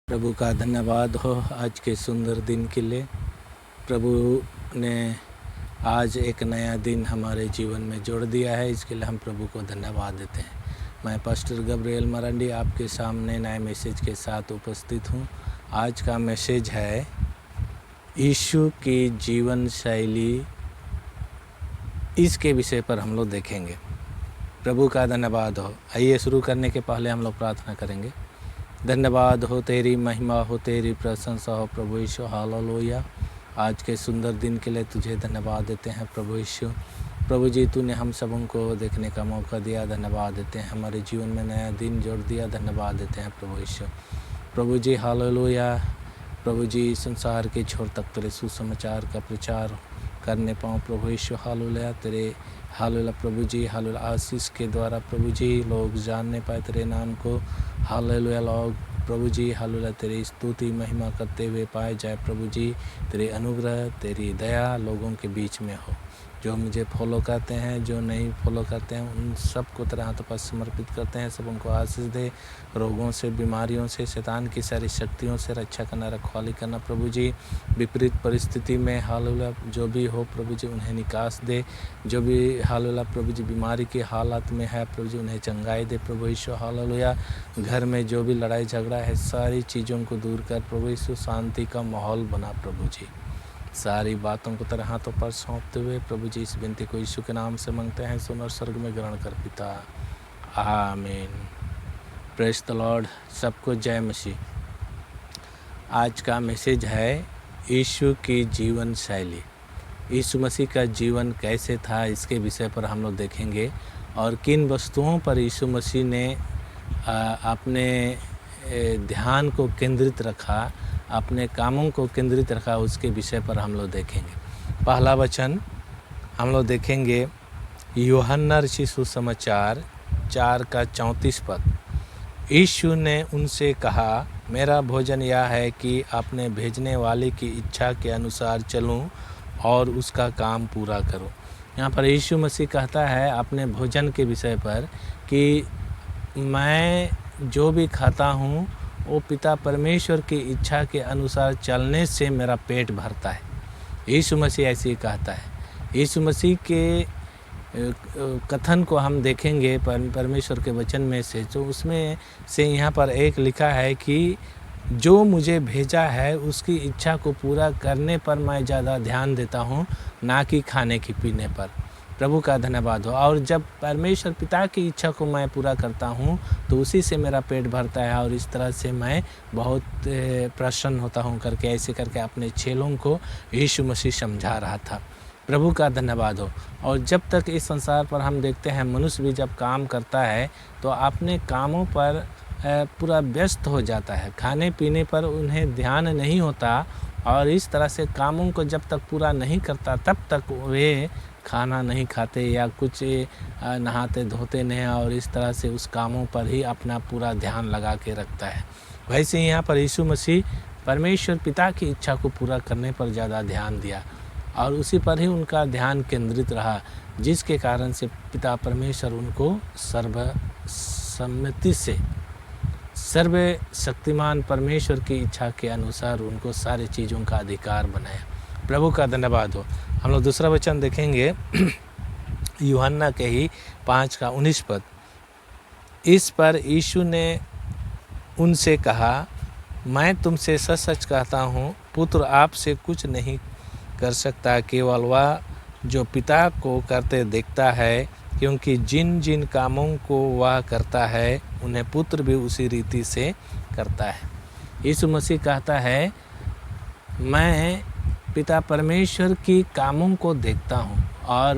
प्रभु का धन्यवाद हो आज के सुंदर दिन के लिए। प्रभु ने आज एक नया दिन हमारे जीवन में जोड़ दिया है, इसके लिए हम प्रभु को धन्यवाद देते हैं। मैं पास्टर गब्रियल मरांडी आपके सामने नए मैसेज के साथ उपस्थित हूँ। आज का मैसेज है यीशु की जीवन शैली, इसके विषय पर हम लोग देखेंगे। प्रभु का धन्यवाद हो। आइए शुरू करने के पहले हम लोग प्रार्थना करेंगे। धन्यवाद हो, तेरी महिमा हो, तेरी प्रशंसा हो प्रभु यीशु। हालेलुया। आज के सुंदर दिन के लिए तुझे धन्यवाद देते हैं प्रभु यीशु। प्रभु जी, तूने हम सबों को देखने का मौका दिया, धन्यवाद देते हैं। हमारे जीवन में नया दिन जोड़ दिया, धन्यवाद देते हैं प्रभु यीशु। प्रभु जी हालेलुया। प्रभु जी, संसार के छोर तक तेरे सुसमाचार का प्रचार करने पाऊँ प्रभु यीशु। हालेलुया। तेरे हालेलुया प्रभु जी, हालेलुया आशीष के द्वारा प्रभु जी लोग जानने पाए तेरे नाम को। हालेलुया। लोग प्रभु जी हालेलुया तेरी स्तुति महिमा करते हुए पाए जाए प्रभु जी। तेरे अनुग्रह, तेरी दया लोगों के बीच में हो। जो मुझे फॉलो करते हैं, जो नहीं फॉलो करते हैं, उन सबको तेरे हाथों पर समर्पित करते हैं। सब उनको आशीष दे। रोगों से, बीमारियों से, शैतान की सारी शक्तियों से रक्षा करना, रखवाली करना प्रभु जी। विपरीत परिस्थिति में हालेलुया जो भी हो प्रभु जी, उन्हें निकास दे। जो भी हालेलुया प्रभु जी बीमारी की हालत में है प्रभु जी, उन्हें चंगाई दे प्रभु यीशु। हालेलुया। घर में जो भी लड़ाई झगड़ा है, सारी चीज़ों को दूर कर प्रभु यीशु। शांति का माहौल बना प्रभु जी। सारी बातों को तेरे हाथों पर सौंपते हुए प्रभु जी, इस विनती को यीशु के नाम से मांगते हैं। सुन और स्वर्ग में ग्रहण कर पिता, आमीन। Praise the Lord. सबको जय मसीह। आज का मैसेज है यीशु की जीवन शैली। यीशु मसीह का जीवन कैसे था, इसके विषय पर हम लोग देखेंगे। और किन वस्तुओं पर यीशु मसीह ने अपने ध्यान को केंद्रित रखा, अपने कामों को केंद्रित रखा, उसके विषय पर हम लोग देखेंगे। पहला वचन हम लोग देखेंगे यूहन्ना रचित सुसमाचार 4:34 पद। यीशु ने उनसे कहा, मेरा भोजन यह है कि अपने भेजने वाले की इच्छा के अनुसार चलूं और उसका काम पूरा करूं। यहाँ पर यीशु मसीह कहता है अपने भोजन के विषय पर कि मैं जो भी खाता हूँ वो पिता परमेश्वर की इच्छा के अनुसार चलने से मेरा पेट भरता है। यीशु मसीह ऐसे ही कहता है। यीशु मसीह के कथन को हम देखेंगे परमेश्वर के वचन में से, तो उसमें से यहाँ पर एक लिखा है कि जो मुझे भेजा है उसकी इच्छा को पूरा करने पर मैं ज़्यादा ध्यान देता हूँ, ना कि खाने की पीने पर। प्रभु का धन्यवाद हो। और जब परमेश्वर पिता की इच्छा को मैं पूरा करता हूँ तो उसी से मेरा पेट भरता है, और इस तरह से मैं बहुत प्रसन्न होता हूँ करके, ऐसे करके अपने चेलों को यीशु मसीह समझा रहा था। प्रभु का धन्यवाद हो। और जब तक इस संसार पर हम देखते हैं, मनुष्य भी जब काम करता है तो अपने कामों पर पूरा व्यस्त हो जाता है, खाने पीने पर उन्हें ध्यान नहीं होता। और इस तरह से कामों को जब तक पूरा नहीं करता तब तक वे खाना नहीं खाते या कुछ नहाते धोते नहीं, और इस तरह से उस कामों पर ही अपना पूरा ध्यान लगा के रखता है। वैसे ही यहाँ पर यीशु मसीह परमेश्वर पिता की इच्छा को पूरा करने पर ज़्यादा ध्यान दिया, और उसी पर ही उनका ध्यान केंद्रित रहा, जिसके कारण से पिता परमेश्वर उनको सर्वसम्मति से, सर्वशक्तिमान परमेश्वर की इच्छा के अनुसार उनको सारी चीज़ों का अधिकार बनाया। प्रभु का धन्यवाद हो। हम लोग दूसरा वचन देखेंगे यूहन्ना के ही 5:19 पद। इस पर यीशु ने उनसे कहा, मैं तुमसे सच सच कहता हूँ, पुत्र आपसे कुछ नहीं कर सकता, केवल वह जो पिता को करते देखता है, क्योंकि जिन जिन कामों को वह करता है उन्हें पुत्र भी उसी रीति से करता है। यीशु मसीह कहता है, मैं पिता परमेश्वर की कामों को देखता हूँ, और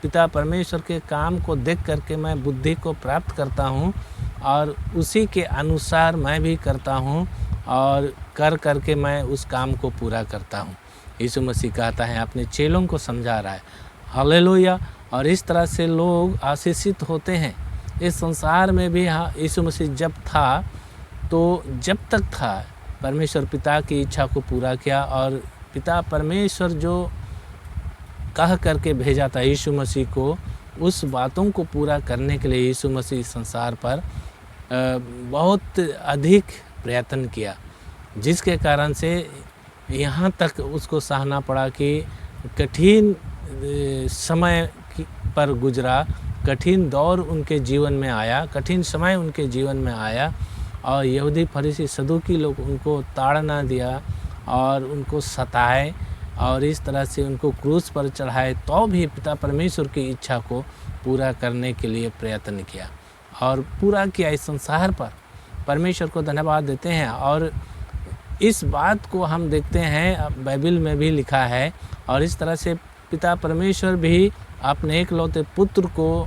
पिता परमेश्वर के काम को देख करके मैं बुद्धि को प्राप्त करता हूँ, और उसी के अनुसार मैं भी करता हूँ, और कर करके मैं उस काम को पूरा करता हूँ। यीशु मसीह कहता है, अपने चेलों को समझा रहा है। हालेलुया। और इस तरह से लोग आशीषित होते हैं। इस संसार में भी यीशु मसीह जब था, तो जब तक था परमेश्वर पिता की इच्छा को पूरा किया, और पिता परमेश्वर जो कह करके भेजा था यीशु मसीह को, उस बातों को पूरा करने के लिए यीशु मसीह संसार पर बहुत अधिक प्रयत्न किया, जिसके कारण से यहाँ तक उसको सहना पड़ा कि कठिन समय पर गुजरा, कठिन दौर उनके जीवन में आया, कठिन समय उनके जीवन में आया और यहूदी फरीसी सदूकी लोग उनको ताड़ना दिया और उनको सताए और इस तरह से उनको क्रूस पर चढ़ाए, तो भी पिता परमेश्वर की इच्छा को पूरा करने के लिए प्रयत्न किया और पूरा किया। इस संसार पर परमेश्वर को धन्यवाद देते हैं। और इस बात को हम देखते हैं बाइबल में भी लिखा है और इस तरह से पिता परमेश्वर भी अपने एकलौते पुत्र को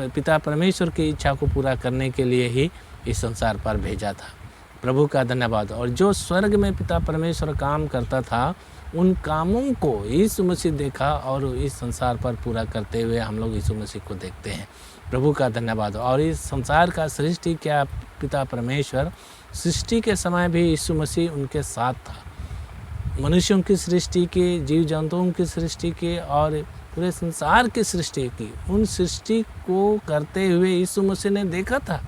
पिता परमेश्वर की इच्छा को पूरा करने के लिए ही इस संसार पर भेजा था। प्रभु का धन्यवाद। और जो स्वर्ग में पिता परमेश्वर काम करता था, उन कामों को यीशु मसीह देखा और इस संसार पर पूरा करते हुए हम लोग यीशु मसीह को देखते हैं। प्रभु का धन्यवाद। और इस संसार का सृष्टि क्या पिता परमेश्वर, सृष्टि के समय भी यीशु मसीह उनके साथ था। मनुष्यों की सृष्टि की, जीव जंतुओं की सृष्टि की और पूरे संसार की सृष्टि की, उन सृष्टि को करते हुए यीशु मसीह ने देखा था,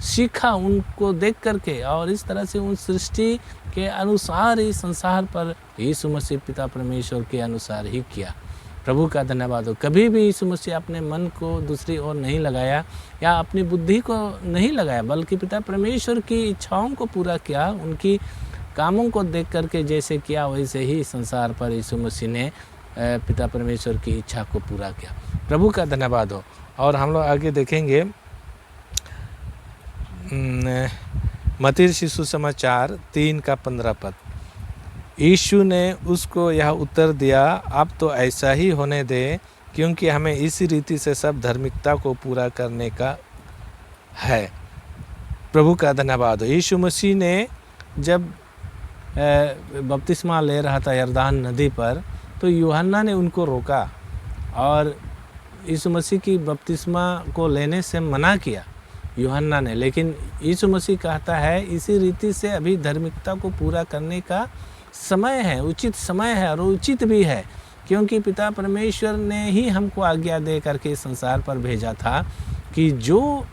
सीखा उनको देख करके और इस तरह से उन सृष्टि के अनुसार ही संसार पर यीशु मसीह पिता परमेश्वर के अनुसार ही किया। प्रभु का धन्यवाद हो। कभी भी यीशु मसीह अपने मन को दूसरी ओर नहीं लगाया या अपनी बुद्धि को नहीं लगाया, बल्कि पिता परमेश्वर की इच्छाओं को पूरा किया। उनकी कामों को देख करके जैसे किया वैसे ही संसार पर यीशु मसीह ने पिता परमेश्वर की इच्छा को पूरा किया। प्रभु का धन्यवाद हो। और हम लोग आगे देखेंगे मत्ती सुसमाचार 3:15। यीशु ने उसको यह उत्तर दिया, अब तो ऐसा ही होने दे, क्योंकि हमें इसी रीति से सब धार्मिकता को पूरा करने का है। प्रभु का धन्यवाद हो। यीशु मसीह ने जब बपतिस्मा ले रहा था यरदान नदी पर, तो यूहन्ना ने उनको रोका और यीशु मसीह की बपतिस्मा को लेने से मना किया यूहन्ना ने। लेकिन यीशु मसीह कहता है इसी रीति से अभी धार्मिकता को पूरा करने का समय है, उचित समय है और उचित भी है, क्योंकि पिता परमेश्वर ने ही हमको आज्ञा दे करके इस संसार पर भेजा था कि जो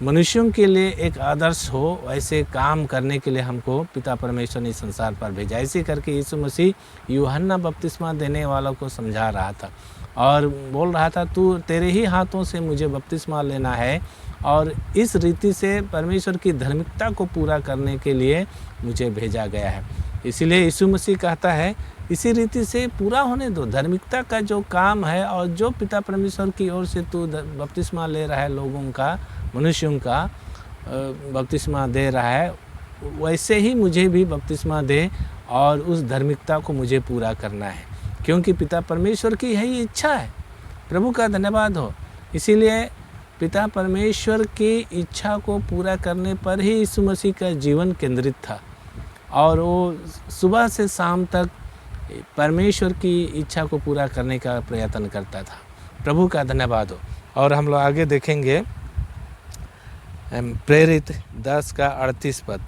मनुष्यों के लिए एक आदर्श हो वैसे काम करने के लिए हमको पिता परमेश्वर ने इस संसार पर भेजा। ऐसे करके यीशु मसीह यूहन्ना बपतिस्मा देने वालों को समझा रहा था और बोल रहा था, तू तेरे ही हाथों से मुझे बपतिस्मा लेना है और इस रीति से परमेश्वर की धार्मिकता को पूरा करने के लिए मुझे भेजा गया है। इसीलिए यीशु मसीह कहता है इसी रीति से पूरा होने दो धार्मिकता का जो काम है, और जो पिता परमेश्वर की ओर से तू बपतिस्मा ले रहा है, लोगों का, मनुष्यों का बपतिस्मा दे रहा है, वैसे ही मुझे भी बपतिस्मा दे और उस धार्मिकता को मुझे पूरा करना है, क्योंकि पिता परमेश्वर की यही इच्छा है। प्रभु का धन्यवाद हो। इसीलिए पिता परमेश्वर की इच्छा को पूरा करने पर ही यीशु मसीह का जीवन केंद्रित था और वो सुबह से शाम तक परमेश्वर की इच्छा को पूरा करने का प्रयत्न करता था। प्रभु का धन्यवाद हो। और हम लोग आगे देखेंगे प्रेरित 10:38।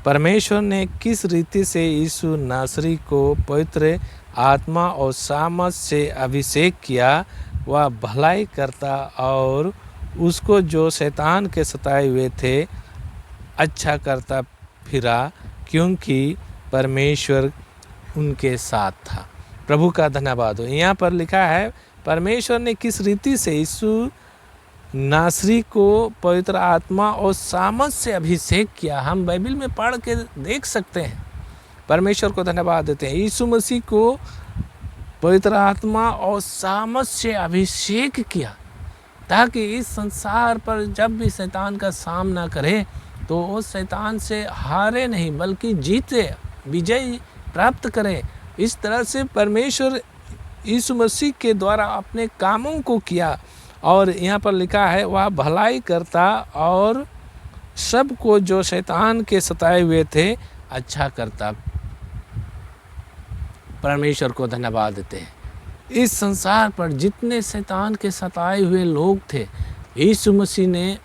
परमेश्वर ने किस रीति से यीशु नासरी को पवित्र आत्मा और सामर्थ से अभिषेक किया, वह भलाई करता और उसको जो शैतान के सताए हुए थे अच्छा करता फिरा, क्योंकि परमेश्वर उनके साथ था। प्रभु का धन्यवाद हो। यहाँ पर लिखा है परमेश्वर ने किस रीति से यीशु नासरी को पवित्र आत्मा और सामर्थ से अभिषेक किया। हम बाइबल में पढ़ के देख सकते हैं। परमेश्वर को धन्यवाद देते हैं। यीशु मसीह को पवित्र आत्मा और सामर्थ से अभिषेक किया ताकि इस संसार पर जब भी शैतान का सामना करे तो वो शैतान से हारे नहीं बल्कि जीते, विजय प्राप्त करे। इस तरह से परमेश्वर यीशु मसीह के द्वारा अपने कामों को किया। और यहाँ पर लिखा है वह भलाई करता और सबको जो शैतान के सताए हुए थे अच्छा करता। परमेश्वर को धन्यवाद देते हैं। इस संसार पर जितने शैतान के सताए हुए लोग थे, यीशु मसीह ने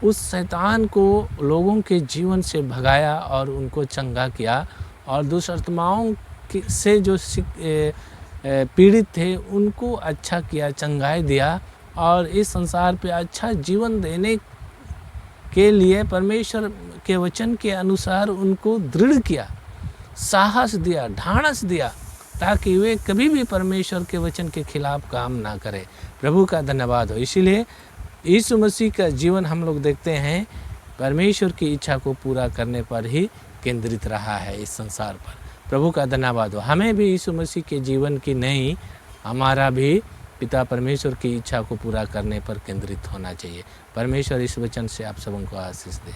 उस शैतान को लोगों के जीवन से भगाया और उनको चंगा किया और दुष्आत्माओं से जो पीड़ित थे उनको अच्छा किया, चंगाई दिया और इस संसार पे अच्छा जीवन देने के लिए परमेश्वर के वचन के अनुसार उनको दृढ़ किया, साहस दिया, ढाढ़स दिया, ताकि वे कभी भी परमेश्वर के वचन के खिलाफ काम ना करें। प्रभु का धन्यवाद हो। इसीलिए यीशु मसीह का जीवन हम लोग देखते हैं परमेश्वर की इच्छा को पूरा करने पर ही केंद्रित रहा है इस संसार पर। प्रभु का धन्यवाद हो। हमें भी यीशु मसीह के जीवन की नहीं, हमारा भी पिता परमेश्वर की इच्छा को पूरा करने पर केंद्रित होना चाहिए। परमेश्वर इस वचन से आप सबों को आशीष दे।